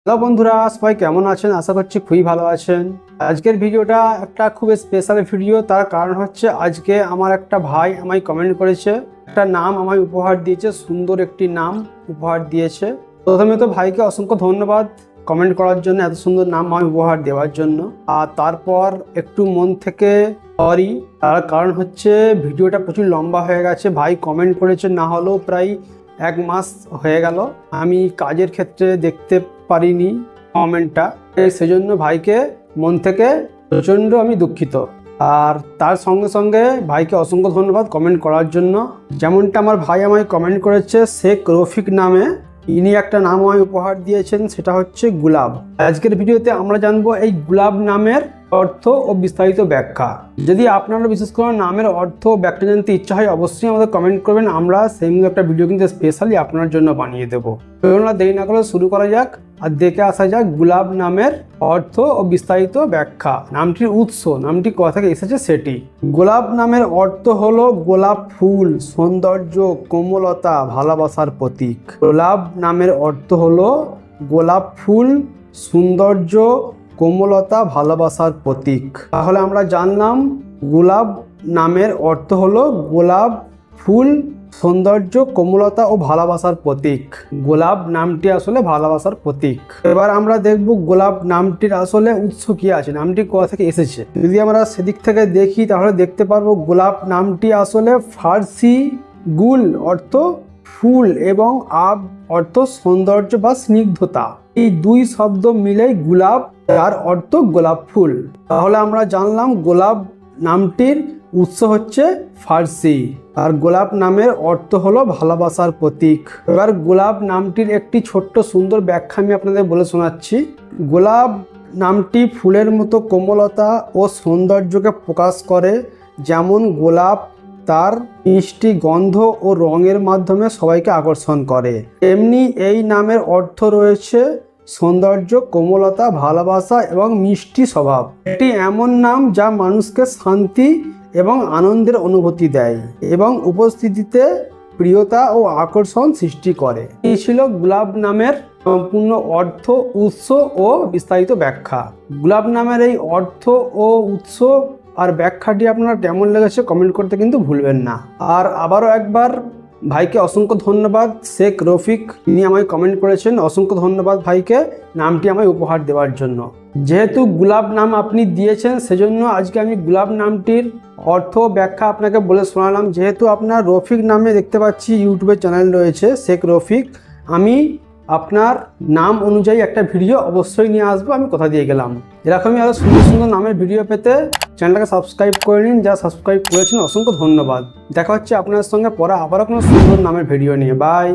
Hello বন্ধুরা, সবাই কেমন আছেন? আশা করছি খুবই ভালো আছেন। আজকের ভিডিওটা একটা খুব স্পেশাল ভিডিও। তার কারণ হচ্ছে আজকে আমার একটা ভাই আমায় কমেন্ট করেছে, একটা নাম আমায় উপহার দিয়েছে, সুন্দর একটি নাম উপহার দিয়েছে। প্রথমে তো ভাইকে অসংখ্য ধন্যবাদ কমেন্ট করার জন্য, এত সুন্দর নাম আমায় উপহার দেওয়ার জন্য। আর তারপর একটু মন থেকে সরি, তার কারণ হচ্ছে ভিডিওটা প্রচুর লম্বা হয়ে গেছে। ভাই কমেন্ট করেছে না হলেও প্রায় 1 মাস হয়ে গেল, আমি কাজের ক্ষেত্রে দেখতে পারিনি কমেন্টটা, সেজন্য ভাইকে মন থেকে প্রচণ্ড আমি দুঃখিত। আর তার সঙ্গে সঙ্গে ভাইকে অসংখ্য ধন্যবাদ কমেন্ট করার জন্য। যেমনটা আমার ভাই আমায় কমেন্ট করেছে শেখ রফিক নামে, ইনি একটা নাম আমায় উপহার দিয়েছেন, সেটা হচ্ছে গুলাব। আজকের ভিডিওতে আমরা জানবো এই গুলাব নামের অর্থ ও বিস্তারিত ব্যাখ্যা। যদি আপনারা বিশেষ করে নামের অর্থ ও ব্যাখ্যা জানতে ইচ্ছা হয় অবশ্যই আমাদের কমেন্ট করবেন, আমরা সেইগুলো একটা ভিডিও কিন্তু স্পেশালি আপনার জন্য বানিয়ে দেবো। দেরি না করে শুরু করা যাক আর দেখে আসা যাক গুলাব নামের অর্থ ও বিস্তারিত ব্যাখ্যা। নামটির উৎস, নামটি কোথা থেকে এসেছে সেটি। গোলাপ নামের অর্থ হলো গোলাপ ফুল, সৌন্দর্য, কোমলতা, ভালোবাসার প্রতীক। গোলাপ নামের অর্থ হলো গোলাপ ফুল, সৌন্দর্য, কোমলতা, ভালোবাসার প্রতীক। তাহলে আমরা জানলাম গোলাপ নামের অর্থ হলো গোলাপ ফুল, সৌন্দর্য, কোমলতা ও ভালোবাসার প্রতীক। গোলাপ নামটি আসলে ভালোবাসার প্রতীক। এবার আমরা দেখব গোলাপ নামটির আসলে উৎস কি আছে, নামটি কোথা থেকে এসেছে। যদি আমরা সেদিক থেকে দেখি তাহলে দেখতে পারবো গোলাপ নামটি আসলে ফার্সি গুল অর্থ ফুল এবং আব অর্থ সৌন্দর্য বা স্নিগ্ধতা, এই দুই শব্দ মিলেই গুলাব, যার অর্থ গোলাপ ফুল। তাহলে আমরা জানলাম গোলাপ নামটির উৎস হচ্ছে ফার্সি, আর গোলাপ নামের অর্থ হলো ভালোবাসার প্রতীক। এবার গোলাপ নামটির একটি ছোট্ট সুন্দর ব্যাখ্যা আমি আপনাদের বলে শোনাচ্ছি। গোলাপ নামটি ফুলের মতো কোমলতা ও সৌন্দর্যকে প্রকাশ করে, যেমন গোলাপ তার মিষ্টি গন্ধ ও রঙের মাধ্যমে সবাইকে আকর্ষণ করে, এমনি এই নামের অর্থ রয়েছে সৌন্দর্য, কোমলতা, ভালোবাসা এবং মিষ্টি স্বভাব। এটি এমন নাম যা মানুষকে শান্তি এবং আনন্দের অনুভূতি দেয় এবং উপস্থিতিতে প্রিয়তা ও আকর্ষণ সৃষ্টি করে। এই ছিল গোলাপ নামের সম্পূর্ণ অর্থ, উৎস ও বিস্তারিত ব্যাখ্যা। গোলাপ নামের এই অর্থ ও উৎস আর ব্যাখ্যাটি আপনার কেমন লেগেছে কমেন্ট করতে কিন্তু ভুলবেন না। আর আবারও একবার ভাইকে অসংখ্য ধন্যবাদ, শেখ রফিক তিনি আমায় কমেন্ট করেছেন, অসংখ্য ধন্যবাদ ভাইকে নামটি আমায় উপহার দেওয়ার জন্য। যেহেতু গোলাপ নাম আপনি দিয়েছেন সেজন্য আজকে আমি গোলাপ নামটির অর্থ ব্যাখ্যা আপনাকে বলে শোনালাম। যেহেতু আপনার রফিক নামে দেখতে পাচ্ছি ইউটিউবের চ্যানেল রয়েছে শেখ রফিক, আমি আপনার নাম অনুযায়ী একটা ভিডিও অবশ্যই নিয়ে আসবো, আমি কথা দিয়ে গেলাম। এরকমই আরও সুন্দর সুন্দর নামের ভিডিও পেতে চ্যানেলটাকে সাবস্ক্রাইব করে নিন, যা সাবস্ক্রাইব করেছেন অসংখ্য ধন্যবাদ। দেখা হচ্ছে আপনার সঙ্গে পরে আবারও কোনো সুন্দর নামের ভিডিও নিয়ে। বাই।